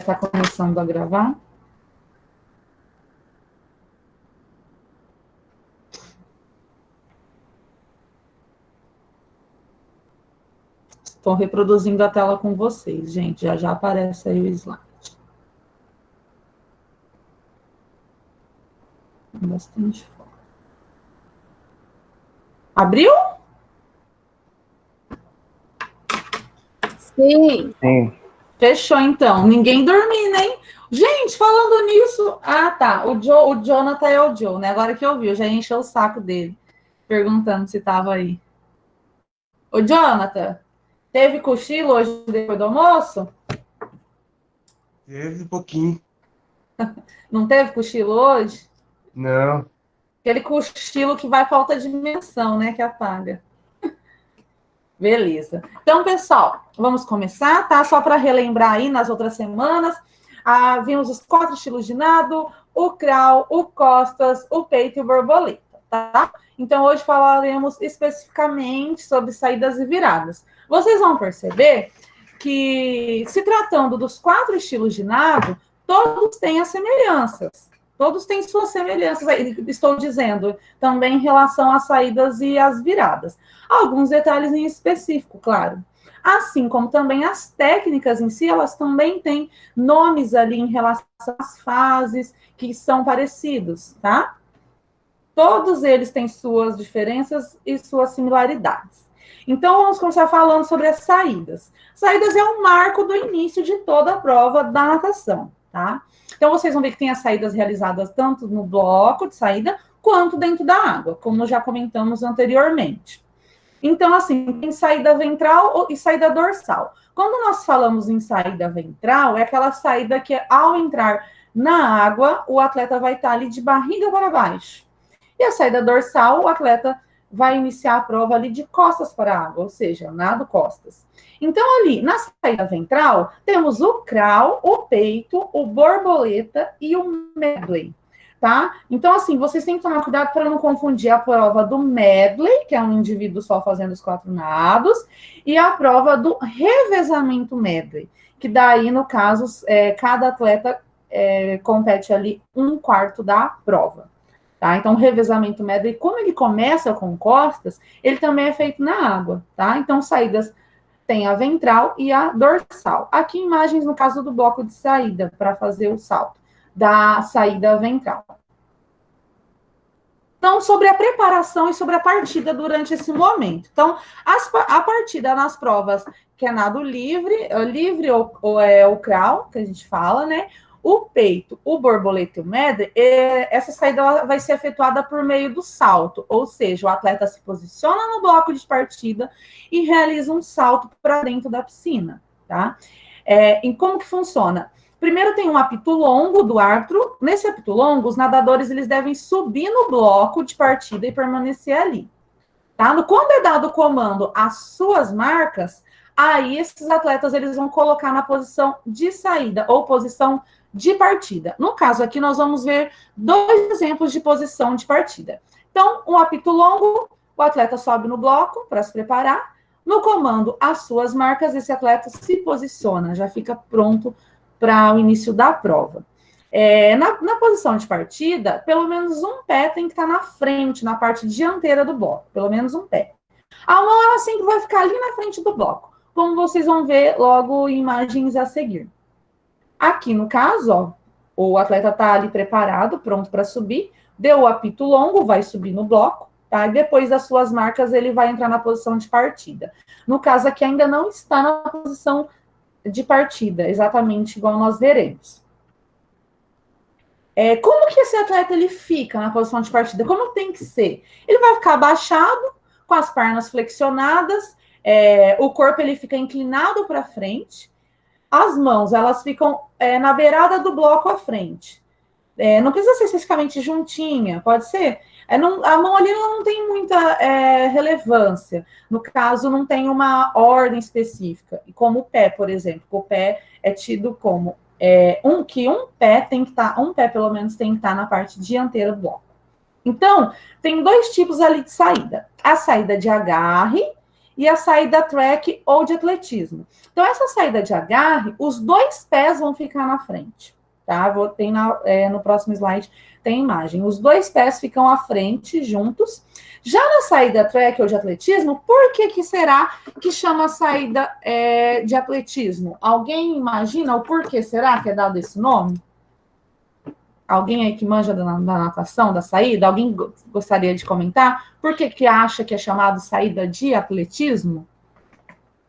Está começando a gravar. Estou reproduzindo a tela com vocês, gente. Já já aparece aí o slide. Bastante foco. Abriu? Sim. Fechou, então. Ninguém dormindo, hein? Gente, falando nisso... Ah, tá. O Jonathan é o Joe, né? Agora que eu vi, eu já encheu o saco dele, perguntando se estava aí. Ô, Jonathan, teve cochilo hoje depois do almoço? Teve um pouquinho. Não teve cochilo hoje? Não. Aquele cochilo que vai falta de dimensão, né? Que apaga. Beleza. Então, pessoal, vamos começar, tá? Só para relembrar aí, nas outras semanas, vimos os 4 estilos de nado, o crawl, o costas, o peito e o borboleta, tá? Então, hoje falaremos especificamente sobre saídas e viradas. Vocês vão perceber que, se tratando dos 4 estilos de nado, todos têm as semelhanças. Todos têm suas semelhanças, estou dizendo, também em relação às saídas e às viradas. Alguns detalhes em específico, claro. Assim como também as técnicas em si, elas também têm nomes ali em relação às fases que são parecidos, tá? Todos eles têm suas diferenças e suas similaridades. Então, vamos começar falando sobre as saídas. Saídas é um marco do início de toda a prova da natação, tá? Então, vocês vão ver que tem as saídas realizadas tanto no bloco de saída, quanto dentro da água, como já comentamos anteriormente. Então, assim, tem saída ventral e saída dorsal. Quando nós falamos em saída ventral, é aquela saída que, ao entrar na água, o atleta vai estar ali de barriga para baixo. E a saída dorsal, o atleta vai iniciar a prova ali de costas para a água, ou seja, nado costas. Então, ali, na saída ventral, temos o crawl, o peito, o borboleta e o medley, tá? Então, assim, vocês têm que tomar cuidado para não confundir a prova do medley, que é um indivíduo só fazendo os 4 nados, e a prova do revezamento medley, que daí, no caso, cada atleta compete ali 1/4 da prova. Tá? Então, o revezamento medley, como ele começa com costas, ele também é feito na água, tá? Então, saídas tem a ventral e a dorsal. Aqui, imagens no caso do bloco de saída, para fazer o salto da saída ventral. Então, sobre a preparação e sobre a partida durante esse momento. Então, a partida nas provas que é nado livre ou é o crawl, que a gente fala, né? O peito, o borboleta e o medley, essa saída vai ser efetuada por meio do salto, ou seja, o atleta se posiciona no bloco de partida e realiza um salto para dentro da piscina, tá? E como que funciona? Primeiro tem um apito longo do árbitro. Nesse apito longo, os nadadores eles devem subir no bloco de partida e permanecer ali, tá? Quando é dado o comando às suas marcas, aí esses atletas eles vão colocar na posição de saída ou posição de partida. No caso aqui, nós vamos ver 2 exemplos de posição de partida. Então, um apito longo, o atleta sobe no bloco para se preparar. No comando, as suas marcas, esse atleta se posiciona, já fica pronto para o início da prova. Na posição de partida, pelo menos um pé tem que estar na frente, na parte dianteira do bloco, pelo menos um pé. A mão, ela sempre vai ficar ali na frente do bloco, como vocês vão ver logo em imagens a seguir. Aqui, no caso, ó, o atleta está ali preparado, pronto para subir, deu o apito longo, vai subir no bloco, tá? E depois das suas marcas, ele vai entrar na posição de partida. No caso aqui, ainda não está na posição de partida, exatamente igual nós veremos. Como que esse atleta ele fica na posição de partida? Como tem que ser? Ele vai ficar abaixado, com as pernas flexionadas, o corpo ele fica inclinado para frente, as mãos elas ficam na beirada do bloco à frente. Não precisa ser especificamente juntinha, pode ser. A mão ali não tem muita relevância. No caso, não tem uma ordem específica. Como o pé, por exemplo. O pé é tido como um pé tem que estar, um pé pelo menos tem que estar na parte dianteira do bloco. Então, tem 2 tipos ali de saída. A saída de agarre e a saída track ou de atletismo. Então, essa saída de agarre, os 2 pés vão ficar na frente, tá? Tem no próximo slide, tem imagem. Os 2 pés ficam à frente, juntos. Já na saída track ou de atletismo, por que será que chama saída de atletismo? Alguém imagina o porquê será que é dado esse nome? Alguém aí que manja da natação, da saída? Alguém gostaria de comentar? Por que acha que é chamado saída de atletismo?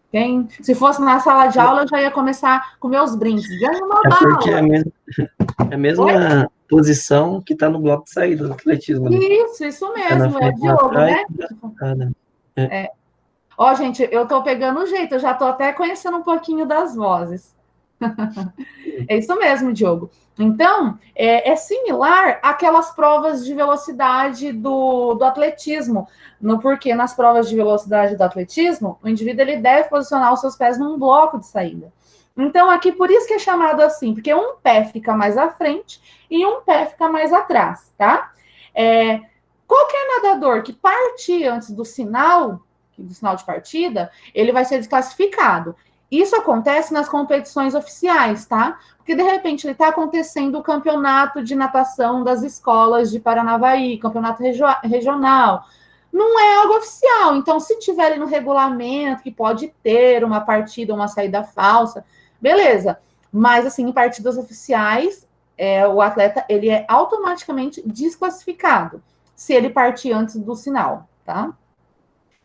Quem? Se fosse na sala de aula, eu já ia começar com meus brindes. Ganha uma bala. Porque é a mesma posição que está no bloco de saída do atletismo. Né? Isso mesmo, é o Diogo, né? Ó, gente, eu tô pegando o jeito, eu já tô até conhecendo um pouquinho das vozes. É isso mesmo, Diogo. Então, é similar àquelas provas de velocidade do atletismo. Porque nas provas de velocidade do atletismo, o indivíduo ele deve posicionar os seus pés num bloco de saída. Então, aqui, por isso que é chamado assim, porque um pé fica mais à frente e um pé fica mais atrás, tá? Qualquer nadador que partir antes do sinal de partida, ele vai ser desclassificado. Isso acontece nas competições oficiais, tá? Porque, de repente, ele está acontecendo o campeonato de natação das escolas de Paranavaí, campeonato regional. Não é algo oficial. Então, se tiver ali no regulamento que pode ter uma partida, uma saída falsa, beleza. Mas, assim, em partidas oficiais, o atleta ele é automaticamente desclassificado se ele partir antes do sinal, tá?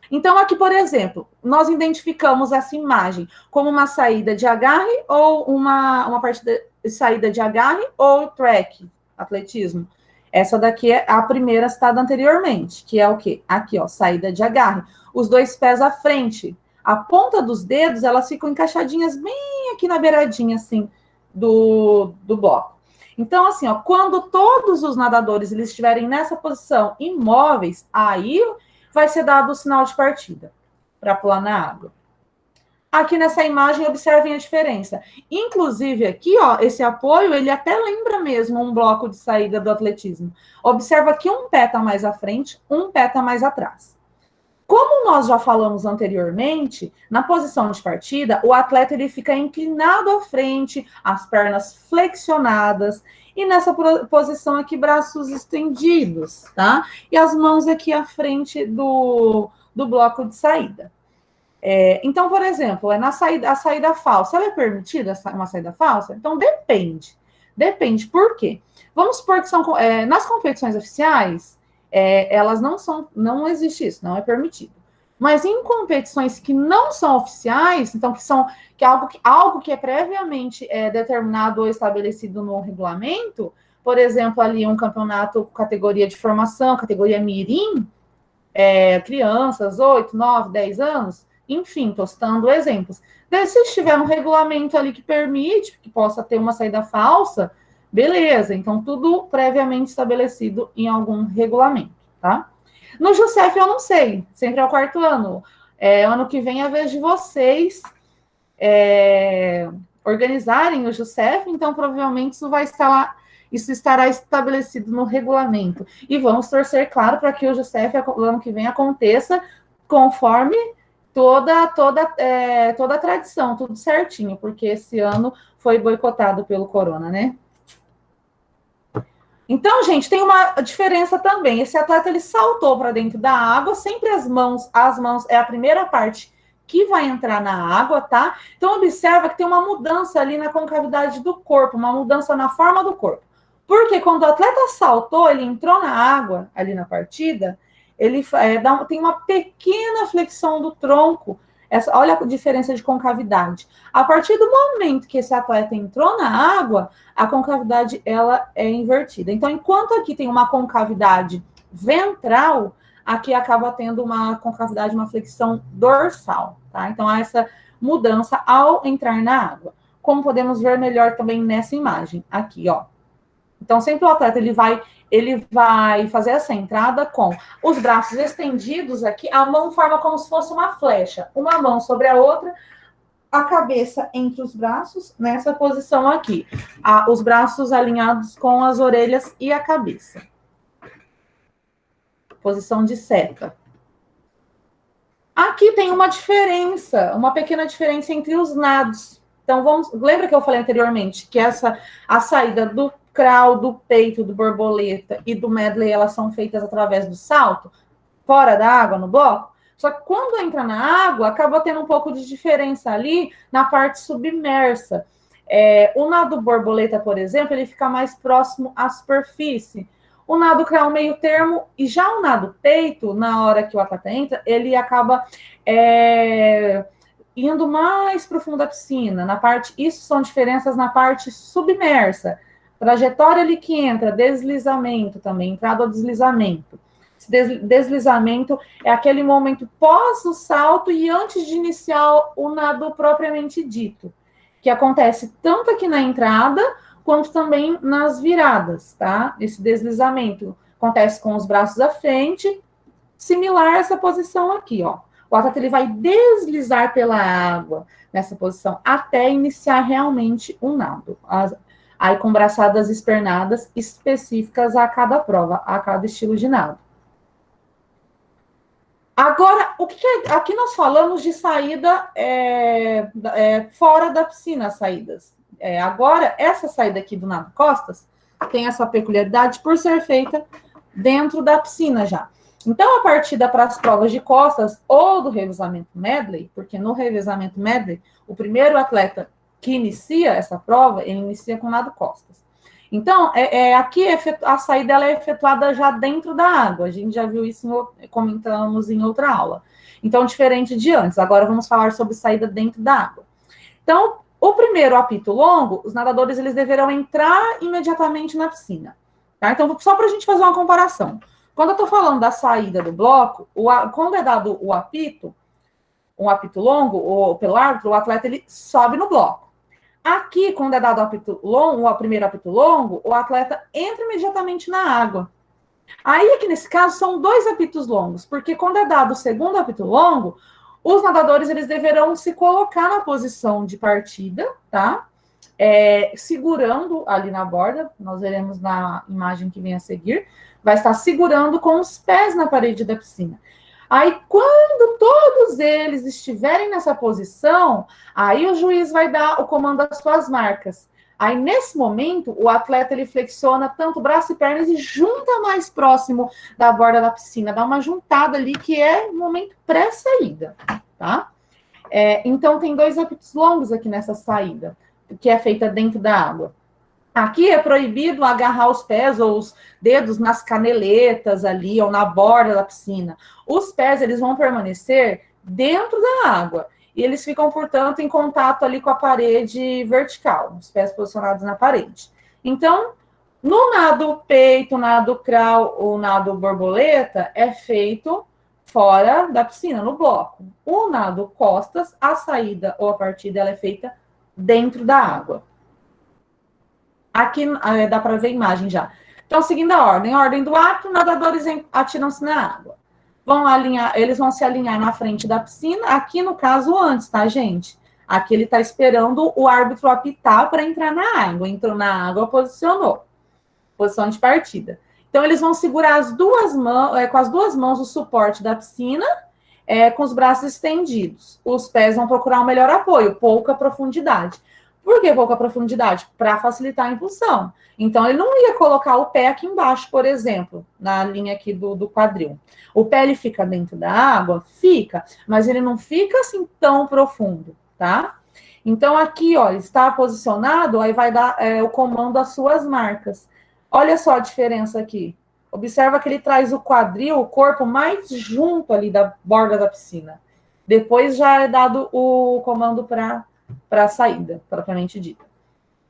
Então, aqui, por exemplo, nós identificamos essa imagem como uma saída de agarre ou uma partida de saída de agarre ou track, atletismo. Essa daqui é a primeira citada anteriormente, que é o quê? Aqui, ó, saída de agarre. Os 2 pés à frente. A ponta dos dedos, elas ficam encaixadinhas bem aqui na beiradinha, assim, do bloco. Então, assim, ó, quando todos os nadadores eles estiverem nessa posição imóveis, aí vai ser dado o sinal de partida para pular na água. Aqui nessa imagem, observem a diferença. Inclusive aqui, ó, esse apoio, ele até lembra mesmo um bloco de saída do atletismo. Observa que um pé está mais à frente, um pé está mais atrás. Como nós já falamos anteriormente, na posição de partida, o atleta ele fica inclinado à frente, as pernas flexionadas, e nessa posição aqui, braços estendidos, tá? E as mãos aqui à frente do bloco de saída. Então, por exemplo, a saída falsa, ela é permitida, uma saída falsa? Então, depende. Depende, por quê? Vamos supor que nas competições oficiais, elas não existe isso, não é permitido. Mas em competições que não são oficiais, então que é algo que é previamente determinado ou estabelecido no regulamento, por exemplo, ali um campeonato categoria de formação, categoria mirim, crianças, 8, 9, 10 anos, enfim, estou citando exemplos. Daí, se estiver um regulamento ali que permite que possa ter uma saída falsa, beleza, então tudo previamente estabelecido em algum regulamento, tá? No JUSEF eu não sei, sempre é o 4º ano. Ano que vem é a vez de vocês organizarem o JUSEF, então provavelmente isso estará estabelecido no regulamento. E vamos torcer, claro, para que o JUSEF ano que vem aconteça conforme toda a tradição, tudo certinho, porque esse ano foi boicotado pelo corona, né? Então, gente, tem uma diferença também. Esse atleta, ele saltou para dentro da água, sempre as mãos é a primeira parte que vai entrar na água, tá? Então, observa que tem uma mudança ali na concavidade do corpo, uma mudança na forma do corpo. Porque quando o atleta saltou, ele entrou na água, ali na partida, ele tem uma pequena flexão do tronco. Olha a diferença de concavidade. A partir do momento que esse atleta entrou na água, a concavidade ela é invertida. Então, enquanto aqui tem uma concavidade ventral, aqui acaba tendo uma concavidade, uma flexão dorsal, tá? Então, há essa mudança ao entrar na água. Como podemos ver melhor também nessa imagem, aqui, ó. Então, sempre o atleta, ele vai fazer essa entrada com os braços estendidos aqui, a mão forma como se fosse uma flecha, uma mão sobre a outra, a cabeça entre os braços, nessa posição aqui. Os braços alinhados com as orelhas e a cabeça. Posição de seta. Aqui tem uma diferença, uma pequena diferença entre os nados. Então, lembra que eu falei anteriormente que a saída do crawl, do peito, do borboleta e do medley, elas são feitas através do salto, fora da água, no bloco? Só que quando entra na água, acaba tendo um pouco de diferença ali na parte submersa. O nado borboleta, por exemplo, ele fica mais próximo à superfície. O nado crawl meio termo, e já o nado peito, na hora que o atleta entra, ele acaba indo mais para o fundo da piscina. Isso são diferenças na parte submersa. Trajetória ali que entra, deslizamento também, entrada ou deslizamento. Esse deslizamento é aquele momento pós o salto e antes de iniciar o nado propriamente dito, que acontece tanto aqui na entrada quanto também nas viradas, tá? Esse deslizamento acontece com os braços à frente, similar a essa posição aqui, ó. O atleta ele vai deslizar pela água nessa posição até iniciar realmente um nado. Aí com braçadas espernadas específicas a cada prova, a cada estilo de nado. Agora, aqui nós falamos de saída fora da piscina, saídas. Agora, essa saída aqui do nado costas tem essa peculiaridade por ser feita dentro da piscina já. Então, a partida para as provas de costas ou do revezamento medley, porque no revezamento medley, o primeiro atleta que inicia essa prova, ele inicia com nado costas. Então, aqui a saída ela é efetuada já dentro da água. A gente já viu isso, comentamos em outra aula. Então, diferente de antes. Agora vamos falar sobre saída dentro da água. Então, o primeiro apito longo, os nadadores eles deverão entrar imediatamente na piscina. Tá? Então, só para a gente fazer uma comparação. Quando eu estou falando da saída do bloco, quando é dado um apito longo, ou pelo árbitro, o atleta ele sobe no bloco. Aqui, quando é dado o primeiro apito longo, o atleta entra imediatamente na água. Aí, aqui nesse caso, são 2 apitos longos, porque quando é dado o segundo apito longo, os nadadores eles deverão se colocar na posição de partida, tá? Segurando ali na borda, nós veremos na imagem que vem a seguir, vai estar segurando com os pés na parede da piscina. Aí, quando todos eles estiverem nessa posição, aí o juiz vai dar o comando às suas marcas. Aí, nesse momento, o atleta ele flexiona tanto braço e pernas e junta mais próximo da borda da piscina, dá uma juntada ali, que é o momento pré-saída, tá? Então, tem 2 apitos longos aqui nessa saída, que é feita dentro da água. Aqui é proibido agarrar os pés ou os dedos nas caneletas ali, ou na borda da piscina. Os pés, eles vão permanecer dentro da água. E eles ficam, portanto, em contato ali com a parede vertical, os pés posicionados na parede. Então, no nado peito, nado crawl ou nado borboleta, é feito fora da piscina, no bloco. O nado costas, a saída ou a partida, ela é feita dentro da água. Aqui dá para ver a imagem já. Então, seguindo a ordem do ato, nadadores atiram-se na água. Eles vão se alinhar na frente da piscina, aqui no caso antes, tá, gente? Aqui ele está esperando o árbitro apitar para entrar na água. Entrou na água, posicionou. Posição de partida. Então, eles vão segurar com as duas mãos o suporte da piscina, com os braços estendidos. Os pés vão procurar um melhor apoio, pouca profundidade. Por que pouca profundidade? Para facilitar a impulsão. Então, ele não ia colocar o pé aqui embaixo, por exemplo, na linha aqui do quadril. O pé, ele fica dentro da água? Fica, mas ele não fica assim tão profundo, tá? Então, aqui, ó, está posicionado, aí vai dar o comando às suas marcas. Olha só a diferença aqui. Observa que ele traz o quadril, o corpo mais junto ali da borda da piscina. Depois já é dado o comando para a saída, propriamente dita.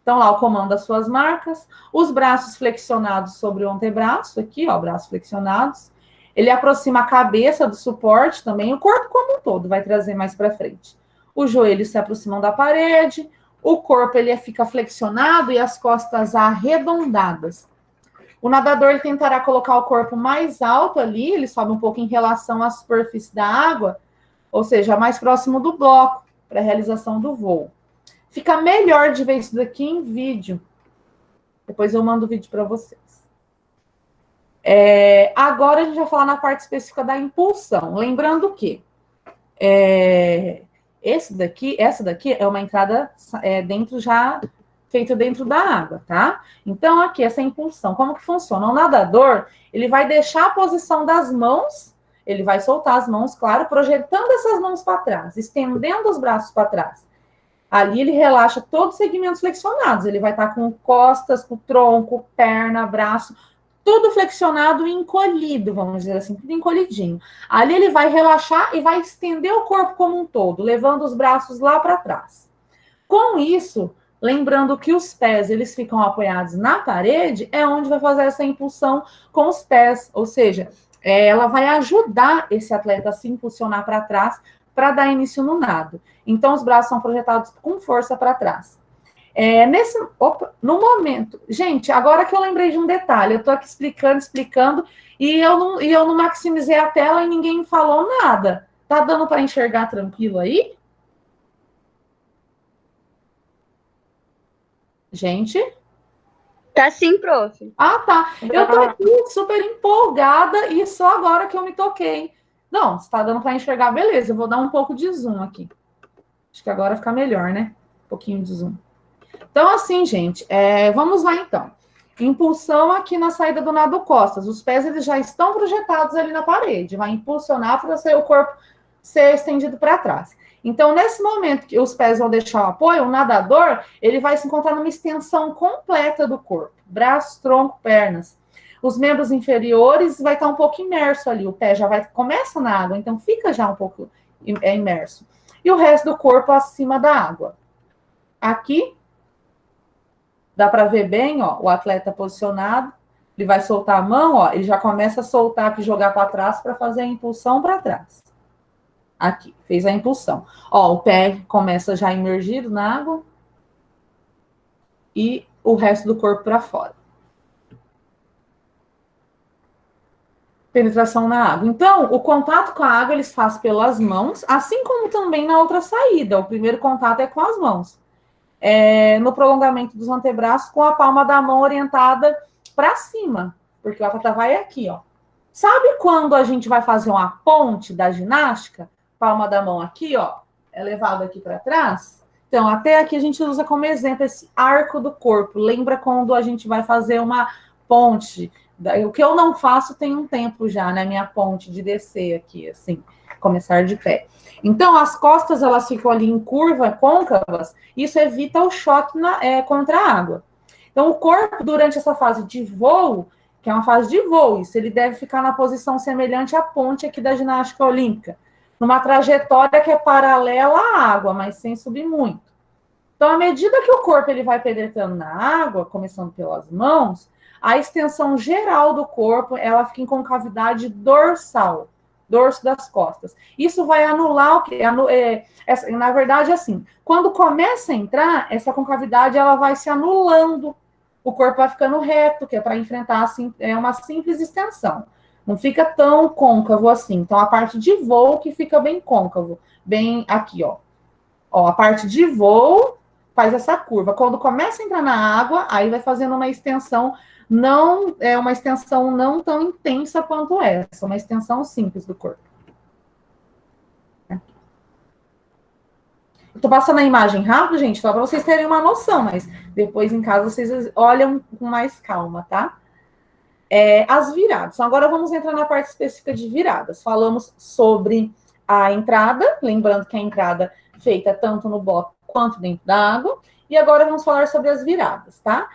Então, lá o comando das suas marcas, os braços flexionados sobre o antebraço, aqui, ó, braços flexionados. Ele aproxima a cabeça do suporte também, o corpo como um todo, vai trazer mais para frente. Os joelhos se aproximam da parede, o corpo ele fica flexionado e as costas arredondadas. O nadador ele tentará colocar o corpo mais alto ali, ele sobe um pouco em relação à superfície da água, ou seja, mais próximo do bloco, para a realização do voo. Fica melhor de ver isso daqui em vídeo. Depois eu mando o vídeo para vocês. Agora a gente vai falar na parte específica da impulsão. Lembrando que Essa daqui é uma entrada dentro já feita dentro da água, tá? Então, aqui, essa impulsão, como que funciona? O nadador, ele vai deixar a posição das mãos, ele vai soltar as mãos, claro, projetando essas mãos para trás, estendendo os braços para trás. Ali ele relaxa todos os segmentos flexionados, ele vai estar com costas, com tronco, perna, braço, tudo flexionado e encolhido, vamos dizer assim, tudo encolhidinho. Ali ele vai relaxar e vai estender o corpo como um todo, levando os braços lá para trás. Com isso, lembrando que os pés, eles ficam apoiados na parede, é onde vai fazer essa impulsão com os pés, ou seja, ela vai ajudar esse atleta a se impulsionar para trás para dar início no nado. Então, os braços são projetados com força para trás. No momento... Gente, agora que eu lembrei de um detalhe, eu estou aqui explicando, e eu não maximizei a tela e ninguém falou nada. Tá dando para enxergar tranquilo aí? Gente? Tá sim, prof. Ah, tá. Eu tô aqui super empolgada e só agora que eu me toquei. Não, se tá dando para enxergar, beleza. Eu vou dar um pouco de zoom aqui. Acho que agora fica melhor, né? Um pouquinho de zoom. Então, assim, gente, vamos lá, então. Impulsão aqui na saída do nado costas. Os pés, eles já estão projetados ali na parede. Vai impulsionar para o corpo ser estendido para trás. Então, nesse momento que os pés vão deixar o apoio, o nadador, ele vai se encontrar numa extensão completa do corpo. Braços, tronco, pernas. Os membros inferiores vai estar um pouco imerso ali. O pé já começa na água, então fica já um pouco imerso. E o resto do corpo acima da água. Aqui, dá para ver bem, ó, o atleta posicionado. Ele vai soltar a mão, ó, ele já começa a soltar aqui, jogar para trás para fazer a impulsão para trás. Aqui, fez a impulsão. Ó, o pé começa já imergido na água e o resto do corpo para fora. Penetração na água. Então, o contato com a água eles fazem pelas mãos, assim como também na outra saída. O primeiro contato é com as mãos. No prolongamento dos antebraços, com a palma da mão orientada para cima, porque o atleta vai aqui, ó. Sabe quando a gente vai fazer uma ponte da ginástica? Palma da mão aqui, ó, é levado aqui para trás. Então, até aqui a gente usa como exemplo esse arco do corpo. Lembra quando a gente vai fazer uma ponte? O que eu não faço tem um tempo já, né? Minha ponte de descer aqui, assim, começar de pé. Então, as costas, elas ficam ali em curva, côncavas, isso evita o choque contra a água. Então, o corpo, durante essa fase de voo, que é uma fase de voo, isso ele deve ficar na posição semelhante à ponte aqui da ginástica olímpica, numa trajetória que é paralela à água, mas sem subir muito. Então, à medida que o corpo ele vai penetrando na água, começando pelas mãos, a extensão geral do corpo, ela fica em concavidade dorsal, dorso das costas. Isso vai anular o que? Na verdade, assim, quando começa a entrar, essa concavidade ela vai se anulando, o corpo vai ficando reto, que é para enfrentar assim, uma simples extensão. Não fica tão côncavo assim. Então, a parte de voo que fica bem côncavo. Bem aqui, ó. Ó, a parte de voo faz essa curva. Quando começa a entrar na água, aí vai fazendo uma extensão, não é uma extensão não tão intensa quanto essa, uma extensão simples do corpo. Estou passando a imagem rápido, gente, só para vocês terem uma noção, mas depois em casa vocês olham com mais calma, tá? As viradas. Então, agora vamos entrar na parte específica de viradas. Falamos sobre a entrada, lembrando que a entrada é feita tanto no bloco quanto dentro da água. E agora vamos falar sobre as viradas, tá?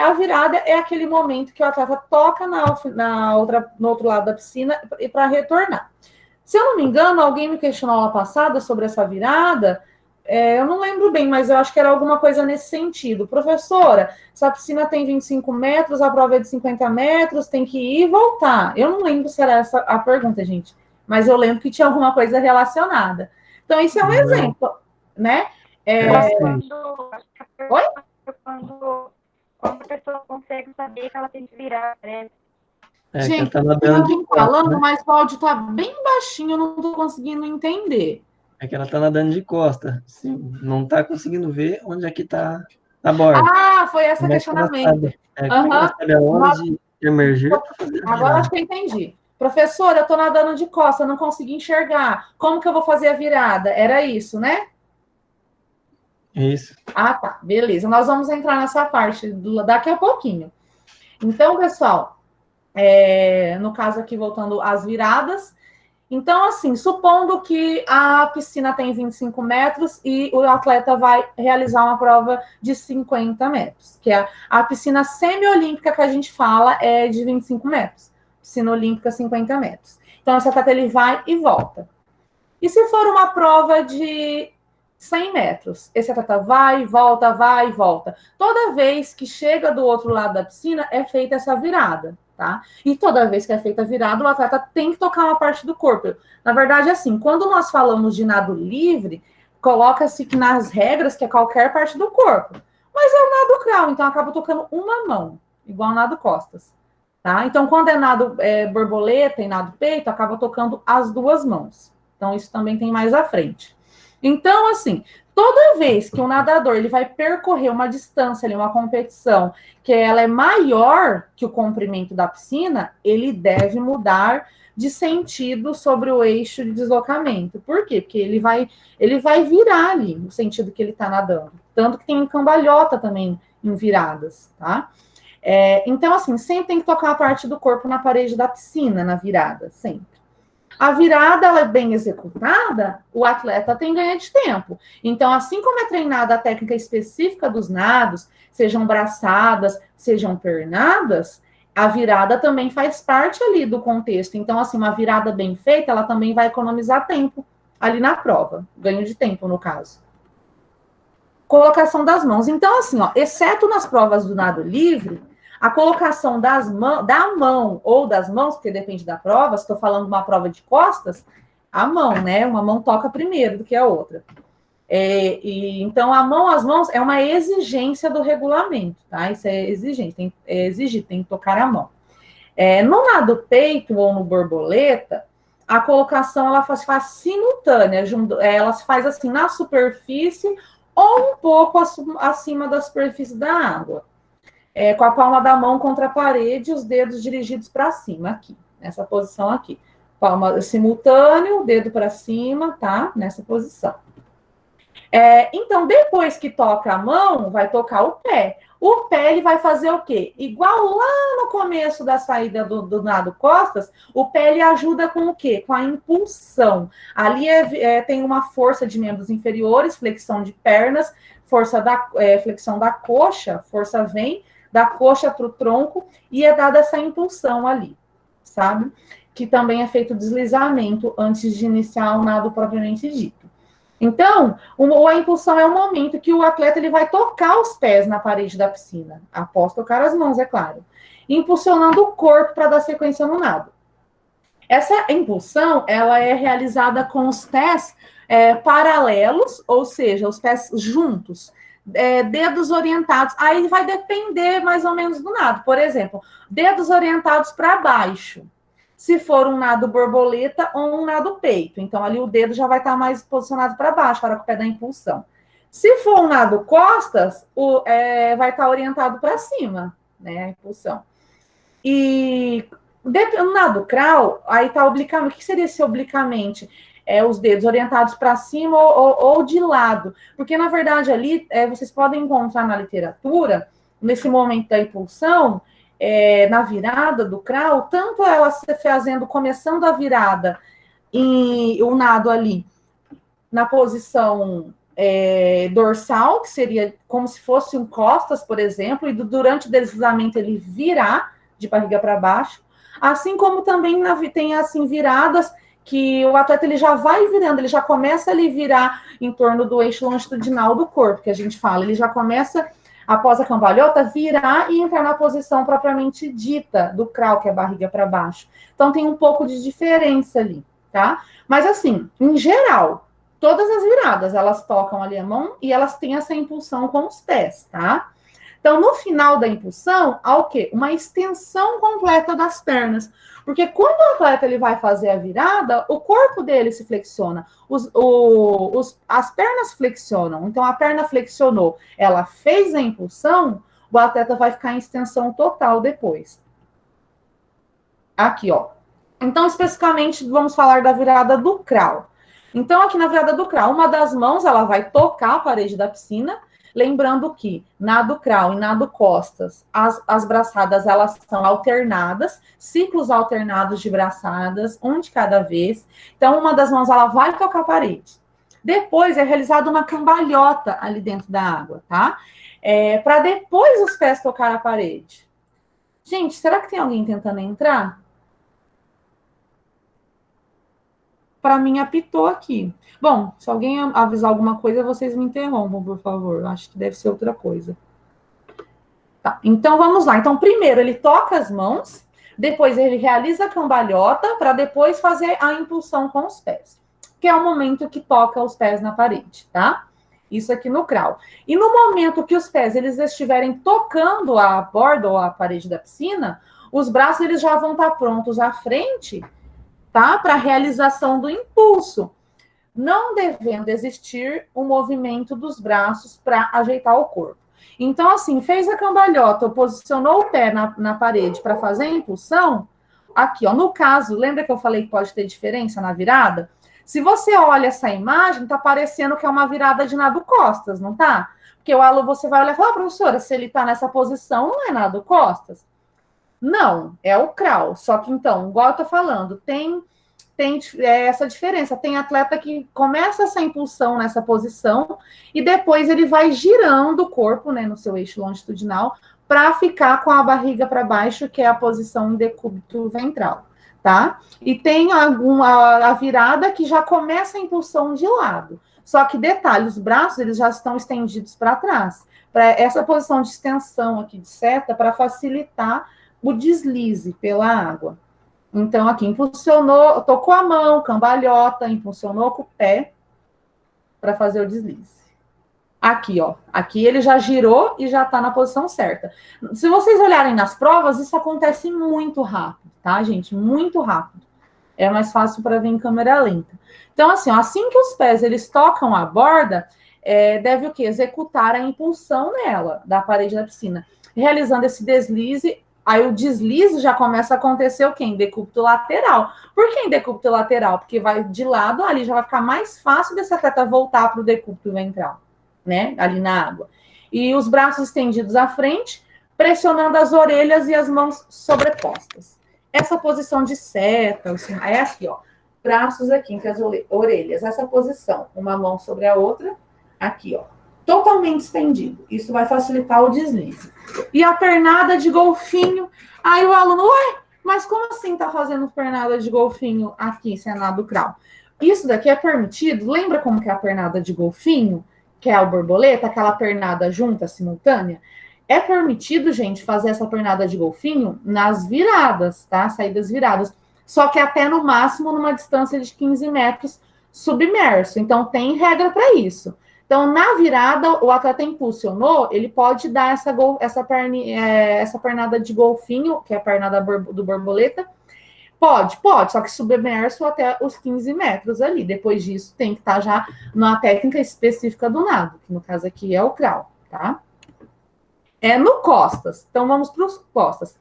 A virada é aquele momento que o atleta toca no outro lado da piscina para retornar. Se eu não me engano, alguém me questionou lá passada sobre essa virada. Eu não lembro bem, mas eu acho que era alguma coisa nesse sentido. Professora, se a piscina tem 25 metros, a prova é de 50 metros, tem que ir e voltar. Eu não lembro se era essa a pergunta, gente, mas eu lembro que tinha alguma coisa relacionada. Então, isso é um exemplo, né? Oi? Quando a pessoa consegue saber que ela tem que virar, né? Gente, eu tô falando, mas o áudio tá bem baixinho, eu não tô conseguindo entender. É que ela tá nadando de costa. Sim, não tá conseguindo ver onde é que tá a borda. Ah, foi esse questionamento. Ela sabe onde emergir. Agora acho que eu entendi. Professora, eu estou nadando de costas, eu não consegui enxergar. Como que eu vou fazer a virada? Era isso, né? Isso. Ah, tá. Beleza. Nós vamos entrar nessa parte daqui a pouquinho. Então, pessoal, no caso aqui, voltando às viradas. Então, assim, supondo que a piscina tem 25 metros e o atleta vai realizar uma prova de 50 metros, que é a piscina semiolímpica que a gente fala é de 25 metros. Piscina olímpica, 50 metros. Então, esse atleta ele vai e volta. E se for uma prova de 100 metros? Esse atleta vai e volta, vai e volta. Toda vez que chega do outro lado da piscina, é feita essa virada, tá? E toda vez que é feita a virada, o atleta tem que tocar uma parte do corpo. Na verdade, assim, quando nós falamos de nado livre, coloca-se que nas regras que é qualquer parte do corpo. Mas é o nado crawl, então acaba tocando uma mão, igual nado costas. Tá? Então, quando é nado borboleta e nado peito, acaba tocando as duas mãos. Então, isso também tem mais à frente. Então, assim, toda vez que um nadador ele vai percorrer uma distância ali, uma competição, que ela é maior que o comprimento da piscina, ele deve mudar de sentido sobre o eixo de deslocamento. Por quê? Porque ele vai virar ali o sentido que ele está nadando. Tanto que tem cambalhota também em viradas, tá? Então, assim, sempre tem que tocar a parte do corpo na parede da piscina, na virada, sempre. A virada, ela é bem executada, o atleta tem ganho de tempo. Então, assim como é treinada a técnica específica dos nados, sejam braçadas, sejam pernadas, a virada também faz parte ali do contexto. Então, assim, uma virada bem feita, ela também vai economizar tempo ali na prova, ganho de tempo, no caso. Colocação das mãos. Então, assim, ó, exceto nas provas do nado livre, a colocação da mão ou das mãos, porque depende da prova, se estou falando de uma prova de costas, a mão, né? Uma mão toca primeiro do que a outra. Então, as mãos é uma exigência do regulamento, tá? Isso é exigente, tem que tocar a mão. No nado peito ou no borboleta, a colocação ela faz simultânea, ela se faz assim na superfície ou um pouco acima da superfície da água. Com a palma da mão contra a parede e os dedos dirigidos para cima, aqui, nessa posição aqui. Palma simultâneo, dedo para cima, tá? Nessa posição. Então, depois que toca a mão, vai tocar o pé. O pé, ele vai fazer o quê? Igual lá no começo da saída do nado costas, o pé, ele ajuda com o quê? Com a impulsão. Ali tem uma força de membros inferiores, flexão de pernas, flexão da coxa, força vem da coxa para o tronco, e é dada essa impulsão ali, sabe? Que também é feito deslizamento antes de iniciar o nado propriamente dito. Então, a impulsão é o momento que o atleta ele vai tocar os pés na parede da piscina, após tocar as mãos, é claro, impulsionando o corpo para dar sequência no nado. Essa impulsão, ela é realizada com os pés paralelos, ou seja, os pés juntos, dedos orientados. Aí vai depender mais ou menos do nado. Por exemplo, dedos orientados para baixo. Se for um nado borboleta ou um nado peito. Então, ali o dedo já vai estar mais posicionado para baixo, para o pé da impulsão. Se for um nado costas, vai estar orientado para cima, né, a impulsão. E no nado crawl, aí está oblicamente. O que seria esse oblicamente? Os dedos orientados para cima ou de lado. Porque, na verdade, ali, vocês podem encontrar na literatura, nesse momento da impulsão, na virada do crawl, tanto ela se fazendo, começando a virada, e o nado ali, na posição dorsal, que seria como se fosse um costas, por exemplo, e durante o deslizamento ele virar de barriga para baixo, assim como também tem assim viradas que o atleta ele já vai virando, ele já começa a ali virar em torno do eixo longitudinal do corpo, que a gente fala, ele já começa, após a cambalhota, virar e entrar na posição propriamente dita do crawl, que é a barriga para baixo. Então, tem um pouco de diferença ali, tá? Mas, assim, em geral, todas as viradas, elas tocam ali a mão e elas têm essa impulsão com os pés, tá? Então, no final da impulsão, há o quê? Uma extensão completa das pernas. Porque quando o atleta ele vai fazer a virada, o corpo dele se flexiona, as pernas flexionam. Então, a perna flexionou, ela fez a impulsão, o atleta vai ficar em extensão total depois. Aqui, ó. Então, especificamente, vamos falar da virada do crawl. Então, aqui na virada do crawl, uma das mãos, ela vai tocar a parede da piscina, lembrando que nado crawl e nado costas, as braçadas, elas são alternadas, ciclos alternados de braçadas, um de cada vez. Então, uma das mãos, ela vai tocar a parede. Depois, é realizada uma cambalhota ali dentro da água, tá? Para depois os pés tocar a parede. Gente, será que tem alguém tentando entrar? Para mim, apitou aqui. Bom, se alguém avisar alguma coisa, vocês me interrompam, por favor. Acho que deve ser outra coisa. Tá, então vamos lá. Então, primeiro ele toca as mãos, depois ele realiza a cambalhota, para depois fazer a impulsão com os pés, que é o momento que toca os pés na parede, tá? Isso aqui no crawl. E no momento que os pés eles estiverem tocando a borda ou a parede da piscina, os braços eles já vão estar prontos à frente, tá? Para a realização do impulso, não devendo existir o movimento dos braços para ajeitar o corpo. Então, assim, fez a cambalhota, ou posicionou o pé na parede para fazer a impulsão, aqui, ó, no caso, lembra que eu falei que pode ter diferença na virada? Se você olha essa imagem, tá parecendo que é uma virada de nado costas, não tá? Porque o aluno, você vai olhar e falar, professora, se ele tá nessa posição, não é nado costas? Não, é o crawl. Só que, então, igual eu tô falando, tem essa diferença. Tem atleta que começa essa impulsão nessa posição e depois ele vai girando o corpo, né, no seu eixo longitudinal, para ficar com a barriga para baixo, que é a posição decúbito ventral, tá? E tem a virada que já começa a impulsão de lado. Só que, detalhe, os braços, eles já estão estendidos para trás. Para essa posição de extensão aqui de seta, para facilitar o deslize pela água. Então, aqui, impulsionou, tocou a mão, cambalhota, impulsionou com o pé para fazer o deslize. Aqui, ó. Aqui ele já girou e já está na posição certa. Se vocês olharem nas provas, isso acontece muito rápido, tá, gente? Muito rápido. É mais fácil para ver em câmera lenta. Então, assim, ó, assim que os pés eles tocam a borda, deve o quê? Executar a impulsão nela, da parede da piscina. Realizando esse deslize. Aí o deslize já começa a acontecer o quê? Em decúbito lateral. Por que em decúbito lateral? Porque vai de lado, ali já vai ficar mais fácil desse atleta voltar para o decúbito ventral, né? Ali na água. E os braços estendidos à frente, pressionando as orelhas e as mãos sobrepostas. Essa posição de seta, assim, é aqui, ó. Braços aqui entre as orelhas. Essa posição, uma mão sobre a outra, aqui, ó. Totalmente estendido. Isso vai facilitar o deslize. E a pernada de golfinho. Aí o aluno, ué, mas como assim tá fazendo pernada de golfinho aqui, se é nado crawl? Isso daqui é permitido? Lembra como que é a pernada de golfinho? Que é a borboleta, aquela pernada junta, simultânea? É permitido, gente, fazer essa pernada de golfinho nas viradas, tá? Saídas viradas. Só que até no máximo numa distância de 15 metros submerso. Então tem regra para isso. Então, na virada, o atleta impulsionou, ele pode dar essa pernada de golfinho, que é a pernada do borboleta. Pode, só que submerso até os 15 metros ali. Depois disso, tem que estar já na técnica específica do nado, que no caso aqui é o crawl, tá? No costas. Então, vamos para os costas.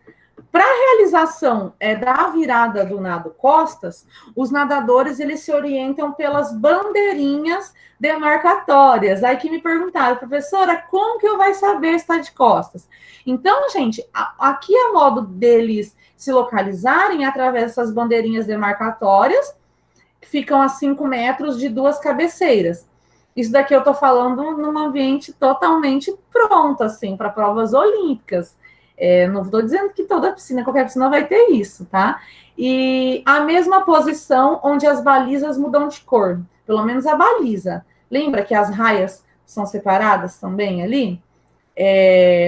Para a realização da virada do nado costas, os nadadores eles se orientam pelas bandeirinhas demarcatórias. Aí que me perguntaram, professora, como que eu vai saber se está de costas? Então, gente, aqui é modo deles se localizarem através dessas bandeirinhas demarcatórias, que ficam a 5 metros de 2 cabeceiras. Isso daqui eu estou falando num ambiente totalmente pronto, assim, para provas olímpicas. Não estou dizendo que toda piscina, qualquer piscina vai ter isso, tá? E a mesma posição onde as balizas mudam de cor, pelo menos a baliza. Lembra que as raias são separadas também ali?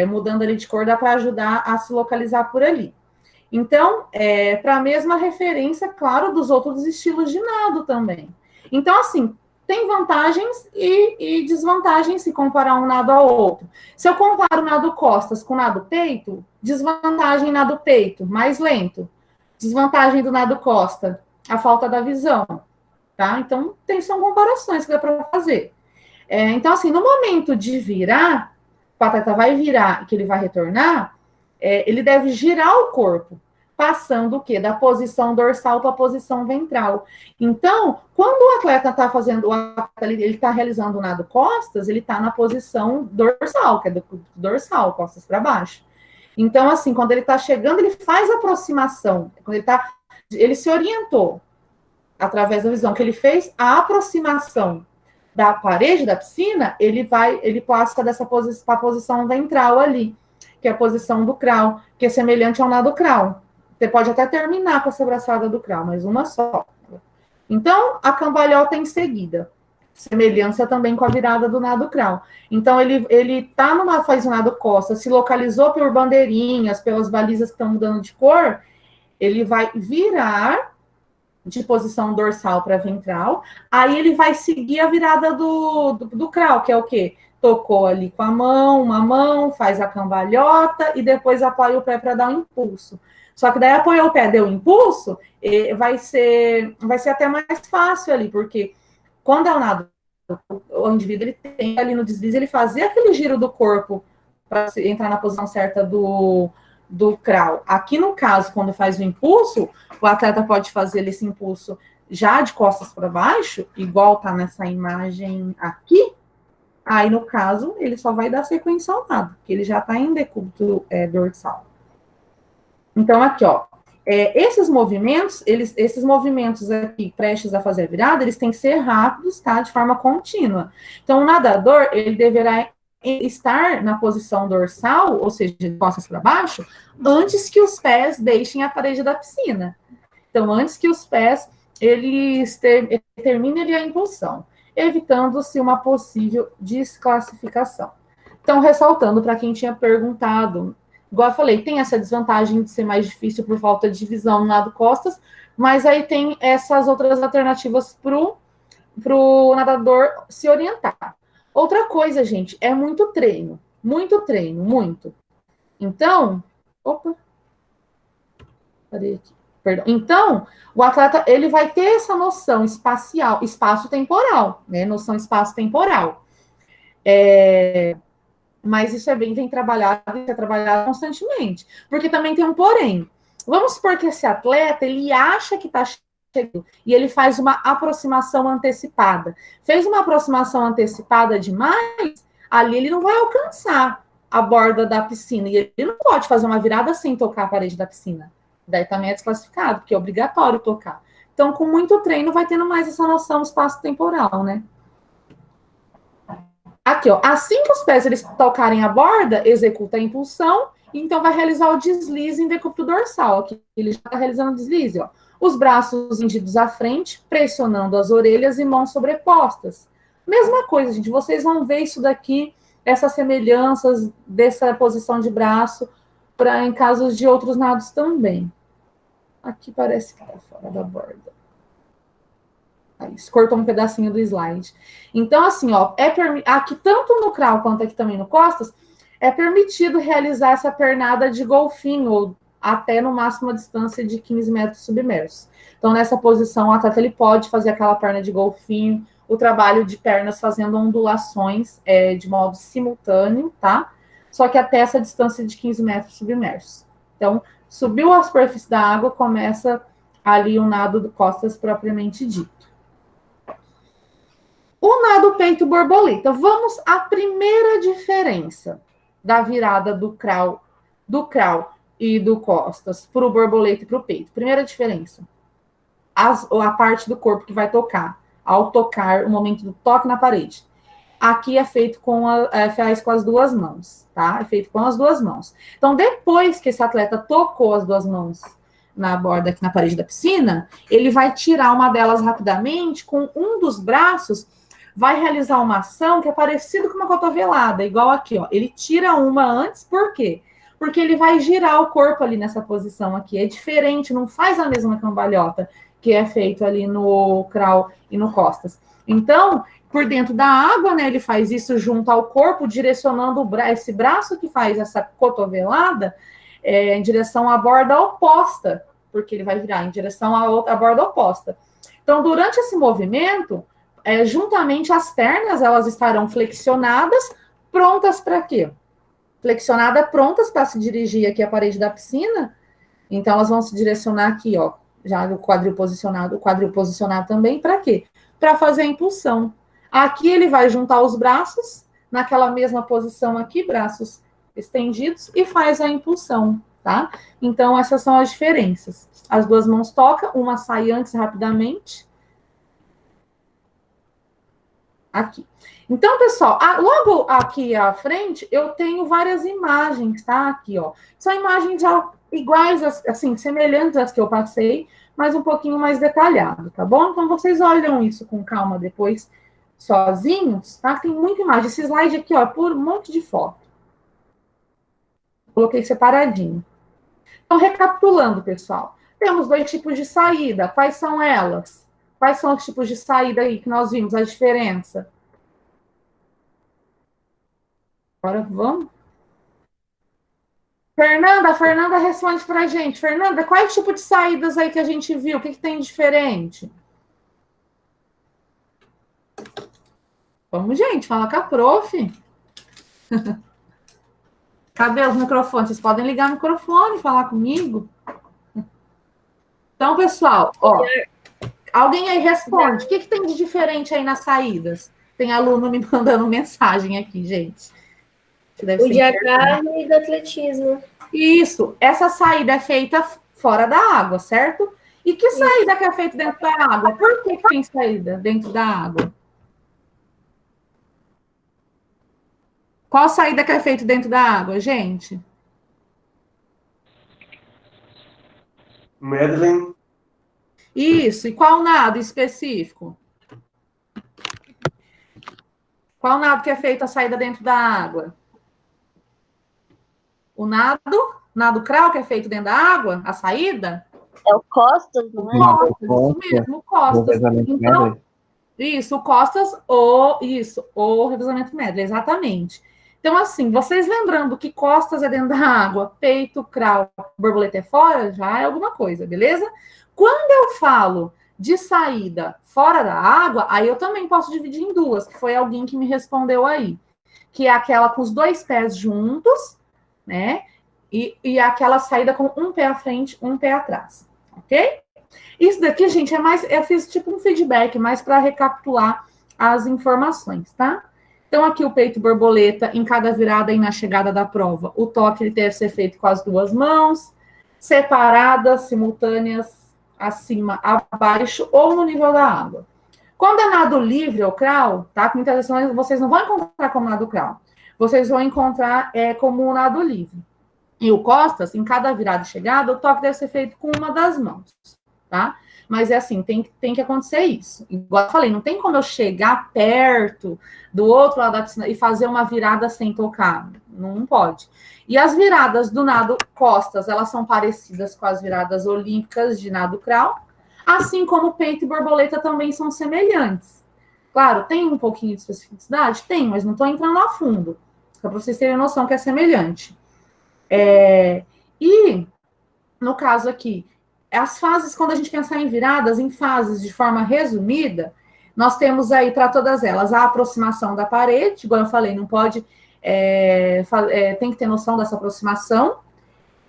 Mudando ali de cor dá para ajudar a se localizar por ali. Então, para a mesma referência, claro, dos outros estilos de nado também. Então, assim, tem vantagens e desvantagens se comparar um nado ao outro. Se eu comparo o nado costas com o nado peito, desvantagem nado peito, mais lento. Desvantagem do nado costa, a falta da visão, tá? Então, são comparações que dá para fazer. Então, assim, no momento de virar, o atleta vai virar e que ele vai retornar, ele deve girar o corpo passando o quê? Da posição dorsal para a posição ventral. Então, quando o atleta está fazendo, ele está realizando o nado costas, ele está na posição dorsal, que é do dorsal, costas para baixo. Então, assim, quando ele está chegando, ele faz a aproximação. Quando ele se orientou através da visão que ele fez, a aproximação da parede da piscina, ele passa dessa posição para a posição ventral ali, que é a posição do crawl, que é semelhante ao nado crawl. Você pode até terminar com essa braçada do crawl, mas uma só. Então, a cambalhota em seguida. Semelhança também com a virada do nado crawl. Então, ele faz o nado costa, se localizou por bandeirinhas, pelas balizas que estão mudando de cor, ele vai virar de posição dorsal para ventral, aí ele vai seguir a virada do crawl, que é o quê? Tocou ali com uma mão, faz a cambalhota e depois apoia o pé para dar um impulso. Só que daí apoiou o pé, deu impulso, vai ser até mais fácil ali, porque quando é o nado, o indivíduo ele tem ali no deslize, ele fazer aquele giro do corpo para entrar na posição certa do crawl. Aqui no caso, quando faz o impulso, o atleta pode fazer esse impulso já de costas para baixo, igual tá nessa imagem aqui. Aí, no caso, ele só vai dar sequência ao nado, porque ele já está em decúbito dorsal. Então, aqui, ó, esses movimentos aqui, prestes a fazer a virada, eles têm que ser rápidos, tá? De forma contínua. Então, o nadador, ele deverá estar na posição dorsal, ou seja, de costas para baixo, antes que os pés deixem a parede da piscina. Então, antes que os pés, eles terminem a impulsão, evitando-se uma possível desclassificação. Então, ressaltando para quem tinha perguntado, igual eu falei, tem essa desvantagem de ser mais difícil por falta de visão no lado costas, mas aí tem essas outras alternativas para o nadador se orientar. Outra coisa, gente, é muito treino. Muito treino, muito. Então, parei aqui. Perdão. Então, o atleta, ele vai ter essa noção espacial, espaço-temporal, né? Noção espaço-temporal. Mas isso tem trabalhado constantemente. Porque também tem um porém. Vamos supor que esse atleta, ele acha que está chegando e ele faz uma aproximação antecipada. Fez uma aproximação antecipada demais, ali ele não vai alcançar a borda da piscina. E ele não pode fazer uma virada sem tocar a parede da piscina. Daí também é desclassificado, porque é obrigatório tocar. Então, com muito treino, vai tendo mais essa noção espaço-temporal, né? Aqui, ó. Assim que os pés eles tocarem a borda, executa a impulsão, então vai realizar o deslize em decúbito dorsal. Aqui ele já está realizando o deslize, ó. Os braços estendidos à frente, pressionando as orelhas e mãos sobrepostas. Mesma coisa, gente. Vocês vão ver isso daqui, essas semelhanças dessa posição de braço, em casos de outros nados também. Aqui parece que está fora da borda. Aí, cortou um pedacinho do slide. Então, assim, ó, aqui tanto no crawl quanto aqui também no costas, é permitido realizar essa pernada de golfinho, ou até no máximo a distância de 15 metros submersos. Então, nessa posição, o atleta ele pode fazer aquela perna de golfinho, o trabalho de pernas fazendo ondulações de modo simultâneo, tá? Só que até essa distância de 15 metros submersos. Então, subiu a superfície da água, começa ali o nado do costas propriamente dito. O nado peito borboleta. Vamos à primeira diferença da virada do crawl e do costas para o borboleta e para o peito. Primeira diferença. A parte do corpo que vai tocar, ao tocar, o momento do toque na parede. Aqui é feito faz com as duas mãos, tá? É feito com as duas mãos. Então, depois que esse atleta tocou as duas mãos na borda, aqui na parede da piscina, ele vai tirar uma delas rapidamente, com um dos braços, vai realizar uma ação que é parecida com uma cotovelada, igual aqui, ó. Ele tira uma antes, por quê? Porque ele vai girar o corpo ali nessa posição aqui. É diferente, não faz a mesma cambalhota que é feito ali no crawl e no costas. Então, por dentro da água, né, ele faz isso junto ao corpo, direcionando esse braço que faz essa cotovelada em direção à borda oposta, porque ele vai virar em direção à borda oposta. Então, durante esse movimento, juntamente as pernas, elas estarão flexionadas, prontas para quê? Flexionadas, prontas para se dirigir aqui à parede da piscina, Então, elas vão se direcionar aqui, ó, já o quadril posicionado também, para quê? Para fazer a impulsão. Aqui ele vai juntar os braços, naquela mesma posição aqui, braços estendidos, e faz a impulsão, tá? Então, essas são as diferenças. As duas mãos tocam, uma sai antes rapidamente. Aqui. Então, pessoal, logo aqui à frente, eu tenho várias imagens, tá? Aqui, ó. São imagens iguais, assim, semelhantes às que eu passei, mas um pouquinho mais detalhado, tá bom? Então, vocês olham isso com calma depois, sozinhos, tá? Tem muita imagem. Esse slide aqui, ó, por um monte de foto. Coloquei separadinho. Então, recapitulando, pessoal. Temos 2 tipos de saída. Quais são elas? Quais são os tipos de saída aí que nós vimos, a diferença? Agora vamos. A Fernanda responde para a gente. Fernanda, quais tipos de saídas aí que a gente viu? O que tem de diferente? Vamos, gente, fala com a prof. Cadê os microfones? Vocês podem ligar o microfone e falar comigo? Então, pessoal, ó, alguém aí responde. O que tem de diferente aí nas saídas? Tem aluno me mandando mensagem aqui, gente. O de agarre e do atletismo. Isso. Essa saída é feita fora da água, certo? E que saída que é feita dentro da água? Por que tem saída dentro da água? Qual saída que é feita dentro da água, gente? Medley. Isso. E qual nado específico? Qual nado que é feito a saída dentro da água? O nado crawl que é feito dentro da água, a saída? É o Costas, não é? Costas, isso mesmo, o Costas. Então, isso, o Costas ou revezamento medley, exatamente. Então, assim, vocês lembrando que costas é dentro da água, peito, crawl, borboleta é fora, já é alguma coisa, beleza? Quando eu falo de saída fora da água, aí eu também posso dividir em duas, que foi alguém que me respondeu aí, que é aquela com os 2 pés juntos, né? E aquela saída com um pé à frente, um pé atrás, ok? Isso daqui, gente, é mais, eu fiz tipo um feedback, mais para recapitular as informações, tá? Então, aqui o peito borboleta em cada virada e na chegada da prova. O toque ele deve ser feito com as 2 mãos, separadas, simultâneas, acima, abaixo ou no nível da água. Quando é nado livre ou crawl, tá? Com muitas vezes vocês não vão encontrar como nado crawl. Vocês vão encontrar como um nado livre. E o costas, em cada virada e chegada, o toque deve ser feito com uma das mãos, tá? Mas é assim, tem que acontecer isso. Igual eu falei, não tem como eu chegar perto do outro lado da piscina e fazer uma virada sem tocar. Não pode. E as viradas do nado costas, elas são parecidas com as viradas olímpicas de nado crawl, assim como peito e borboleta também são semelhantes. Claro, tem um pouquinho de especificidade? Tem, mas não estou entrando a fundo. Só para vocês terem noção que é semelhante. E, no caso aqui, as fases, quando a gente pensar em viradas, em fases de forma resumida, nós temos aí para todas elas a aproximação da parede, igual eu falei, não pode, tem que ter noção dessa aproximação,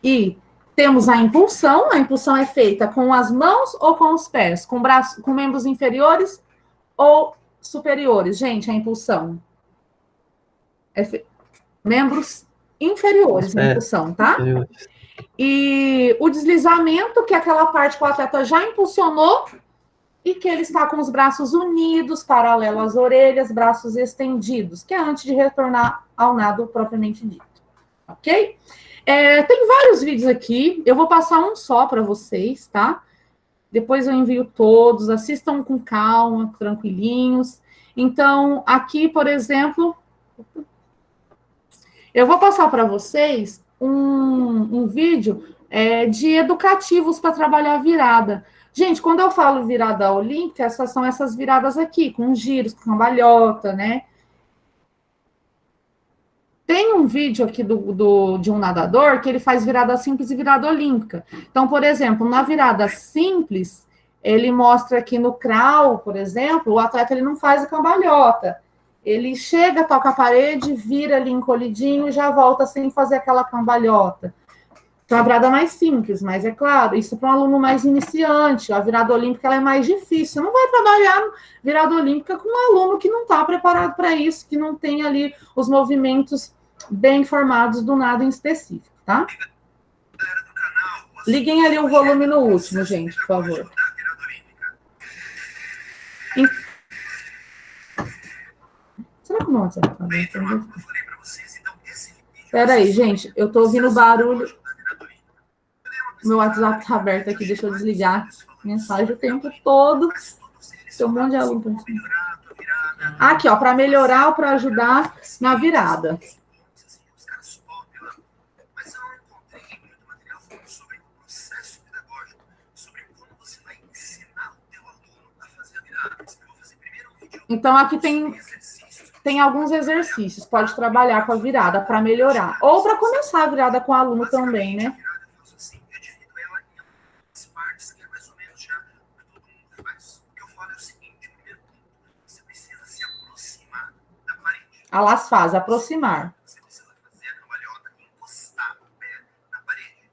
e temos a impulsão é feita com as mãos ou com os pés, com membros inferiores ou superiores, gente, a impulsão. Membros inferiores na impulsão, tá? E o deslizamento, que é aquela parte que o atleta já impulsionou e que ele está com os braços unidos, paralelo às orelhas, braços estendidos, que é antes de retornar ao nado propriamente dito. Ok? Tem vários vídeos aqui, eu vou passar um só para vocês, tá? Depois eu envio todos, assistam com calma, tranquilinhos. Então, aqui, por exemplo, eu vou passar para vocês um vídeo de educativos para trabalhar virada. Gente, quando eu falo virada olímpica, são essas viradas aqui, com giros, com cambalhota, né? Tem um vídeo aqui de um nadador que ele faz virada simples e virada olímpica. Então, por exemplo, na virada simples, ele mostra aqui no crawl, por exemplo, o atleta ele não faz a cambalhota. Ele chega, toca a parede, vira ali encolhidinho e já volta sem fazer aquela cambalhota. Então, a virada mais simples, mas é claro, isso para um aluno mais iniciante. A virada olímpica ela é mais difícil. Você não vai trabalhar virada olímpica com um aluno que não está preparado para isso, que não tem ali os movimentos bem formados do nada em específico, tá? Liguem ali o volume no último, gente, por favor. Será que o WhatsApp tá aberto? Espera aí, gente, eu tô ouvindo barulho. Meu WhatsApp tá aberto aqui, deixa eu desligar. Mensagem o tempo todo. Tem um monte de aluno. Aqui, ó, para melhorar ou para ajudar na virada. Então, aqui tem alguns exercícios, pode trabalhar com a virada para melhorar. Ou para começar a virada com o aluno também, né? Elas fazem aproximar. Você precisa fazer a cambalhota e encostar o pé na parede.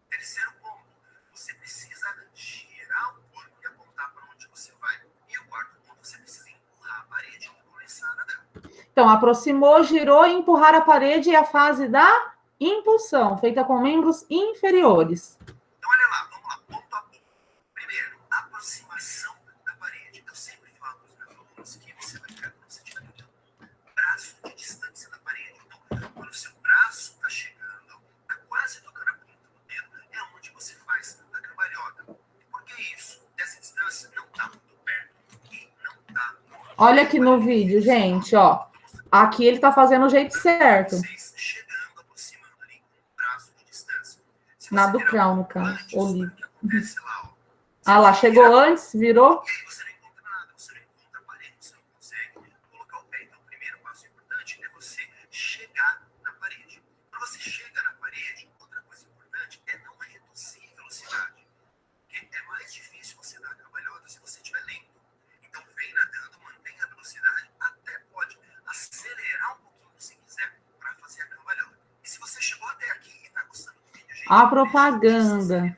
Terceiro ponto, você precisa girar o corpo e apontar para onde você vai. E o quarto ponto, você precisa empurrar a parede e começar a nadar. Então, aproximou, girou e empurrar a parede é a fase da impulsão, feita com membros inferiores. Então, olha lá, vamos lá, ponto a ponto. Primeiro, aproximação da parede. Eu sempre falo para os meus alunos que você vai ficar, quando você estiver olhando, braço de distância da parede. Então, quando o seu braço está chegando, está quase tocando a ponta do dedo, é onde você faz a cambalhota. Por que isso? Dessa distância não está muito perto e não está. Olha aqui no vídeo, gente, ó. Aqui ele tá fazendo o jeito certo. Vocês chegando, aproximando ali com o braço de distância. Na do Crown, no caso. Olívia. Que acontece lá, ó. Ah lá, chegou antes, virou. E aí você não encontra nada, você não encontra a parede, você não consegue colocar o pé. Então, o primeiro passo importante é você chegar na parede. Quando você chega na parede, outra coisa importante é não reduzir velocidade. Porque é mais difícil você dar a cambalhota se você estiver lento. Então, vem nadando, mantenha a velocidade, até pode acelerar um pouquinho se quiser para fazer a cambalhota. E se você chegou até aqui e está gostando do vídeo, gente, A propaganda.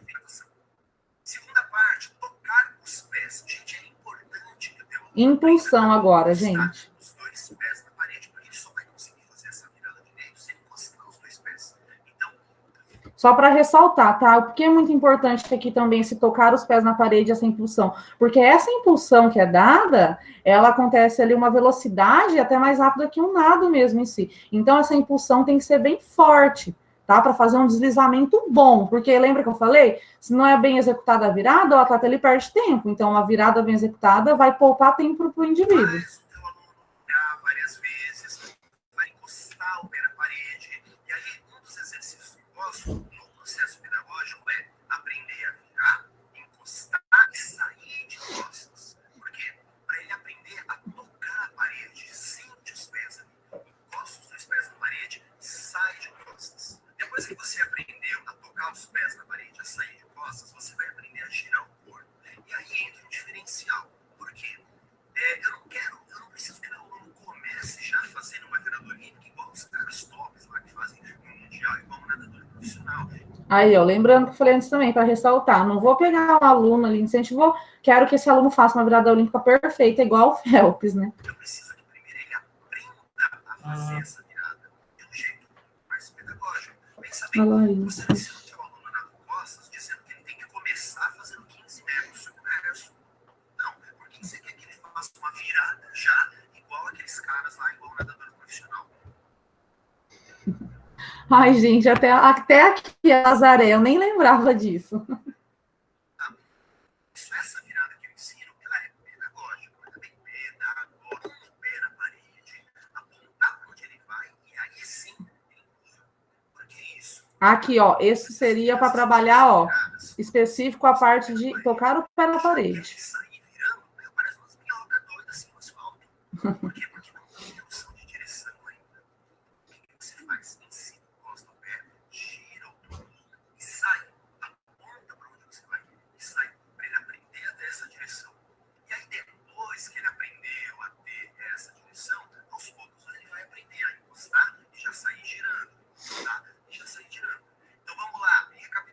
segunda parte, tocar os pés. Gente, é importante que eu Impulsão agora, gente. os dois pés na parede, porque ele só vai conseguir fazer essa virada direito se ele encostar os dois pés. Então, Só para ressaltar, tá? Porque é muito importante aqui também se tocar os pés na parede, essa impulsão. Porque essa impulsão que é dada, ela acontece ali uma velocidade até mais rápida que um nado mesmo em si. Então, essa impulsão tem que ser bem forte, tá? Para fazer um deslizamento bom. Porque lembra que eu falei? Se não é bem executada a virada, o atleta ele perde tempo. Então, uma virada bem executada vai poupar tempo para o indivíduo. faz o teu aluno olhar várias vezes, vai encostar o pé na parede. E aí, um dos exercícios que eu gosto no processo pedagógico é aprender a virar, encostar e sair de costas. Por quê? Para ele aprender a tocar a parede, sente os pés ali. Encosta os dois pés na parede, sai de costas. Depois que você aprendeu a tocar os pés na parede, a sair de costas, você vai aprender a girar o corpo. E aí entra um diferencial. Por quê? Eu não preciso que o aluno comece já fazendo uma virada olímpica igual os caras tops lá que fazem no mundial, igual um nadador profissional. Aí, ó, lembrando que eu falei antes também, para ressaltar, não vou pegar um aluno ali, incentivou, quero que esse aluno faça uma virada olímpica perfeita, igual o Phelps, né? Eu preciso que primeiro ele aprenda a fazer essa virada de um jeito mais pedagógico. Pensa bem, você não ensina o seu aluno nas costas dizendo que ele tem que começar fazendo 15 metros submerso. Não, porque você quer que ele faça uma virada já igual aqueles caras lá, igual o nadador profissional. Ai, gente, até aqui a Nazaré, eu nem lembrava disso. Essa virada que eu ensino, ela é pedagógica, mas também pedagógica, o pé na parede, apontar para onde ele vai, e aí sim ele usa. Por que isso? Aqui, ó, esse seria para trabalhar, ó, específico a parte de tocar o pé na parede. Ele sair virando, parece umas minhocas doidas assim no asfalto. Por quê? Porque não tem noção de direção ainda. O que você faz? Ensina, encosta o pé, gira o torno e sai. Aponta para onde você vai e sai para ele aprender a ter essa direção. E aí depois que ele aprendeu a ter essa direção, aos poucos ele vai aprender a encostar e já sair girando. Tá? E já sair girando. Então vamos lá, recapitulando.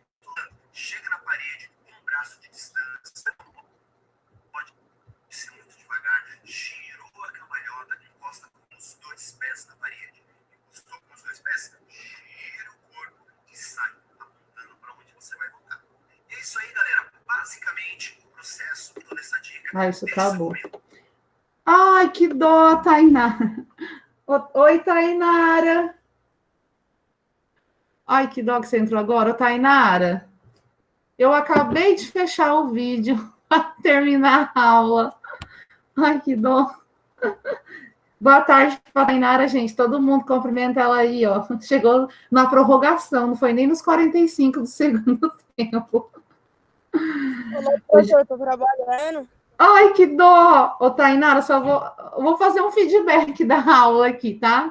Ah, isso acabou. Ai, que dó, Tainara. Oi, Tainara. Ai, que dó que você entrou agora. Ô, Tainara, eu acabei de fechar o vídeo para terminar a aula. Ai, que dó. Boa tarde para a Tainara, gente. Todo mundo cumprimenta ela aí, ó. Chegou na prorrogação, não foi nem nos 45 do segundo tempo. Olá, professor, eu tô trabalhando. Ai, que dó! Ô, Tainara, vou fazer um feedback da aula aqui, tá?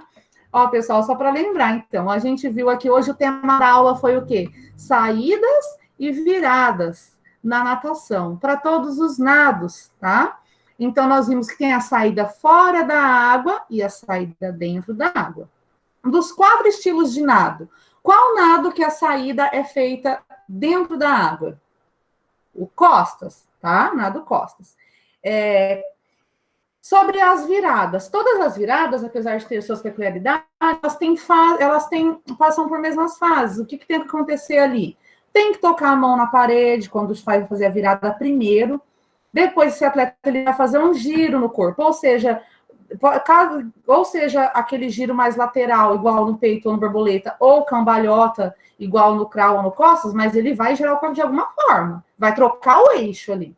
Ó, pessoal, só para lembrar, então, a gente viu aqui hoje o tema da aula foi o quê? Saídas e viradas na natação, para todos os nados, tá? Então, nós vimos que tem a saída fora da água e a saída dentro da água. Dos 4 estilos de nado, qual nado que a saída é feita dentro da água? O costas, tá? Nado costas. Sobre as viradas, todas as viradas, apesar de ter suas peculiaridades, passam por mesmas fases. O que tem que acontecer ali? Tem que tocar a mão na parede quando vai fazer a virada primeiro. Depois, esse atleta ele vai fazer um giro no corpo, ou seja, aquele giro mais lateral, igual no peito ou no borboleta, ou cambalhota, igual no crawl ou no costas, mas ele vai girar o corpo de alguma forma. Vai trocar o eixo ali.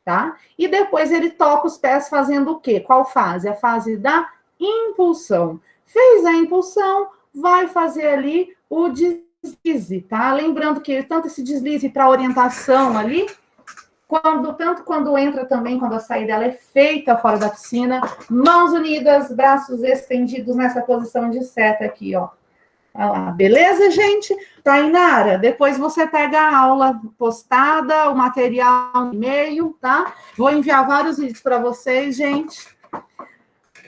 Tá? E depois ele toca os pés fazendo o quê? Qual fase? A fase da impulsão. Fez a impulsão, vai fazer ali o deslize, tá? Lembrando que tanto esse deslize para orientação ali, tanto quando entra também, quando a saída ela é feita fora da piscina, mãos unidas, braços estendidos nessa posição de seta aqui, ó. Olha lá, beleza, gente? Tainara, depois você pega a aula postada, o material no e-mail, tá? Vou enviar vários vídeos para vocês, gente.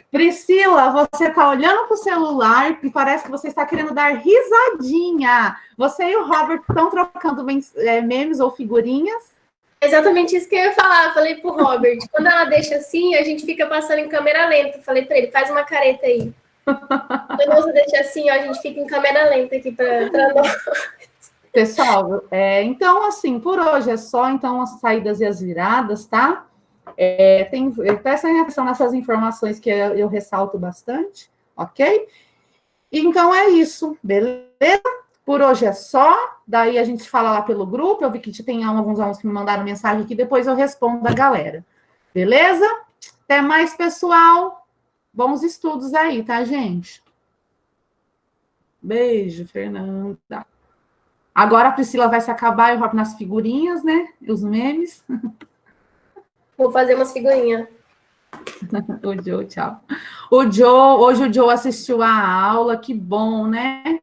Priscila, você está olhando para o celular e parece que você está querendo dar risadinha. Você e o Robert estão trocando memes ou figurinhas? Exatamente isso que eu ia falar. Eu falei pro Robert, quando ela deixa assim, a gente fica passando em câmera lenta. Eu falei para ele, faz uma careta aí. Quando você deixa assim, ó, a gente fica em câmera lenta aqui para nós. Pessoal, então, assim, por hoje é só, então, as saídas e as viradas, tá? Prestem atenção nessas informações que eu ressalto bastante, ok? Então, é isso, beleza? Por hoje é só, daí a gente fala lá pelo grupo, eu vi que tem alguns alunos que me mandaram mensagem aqui, depois eu respondo a galera, beleza? Até mais, pessoal! Bons estudos aí, tá, gente? Beijo, Fernanda. Agora a Priscila vai se acabar, eu vou nas figurinhas, né? Os memes. Vou fazer umas figurinhas. O Joe, tchau. Hoje o Joe assistiu a aula, que bom, né?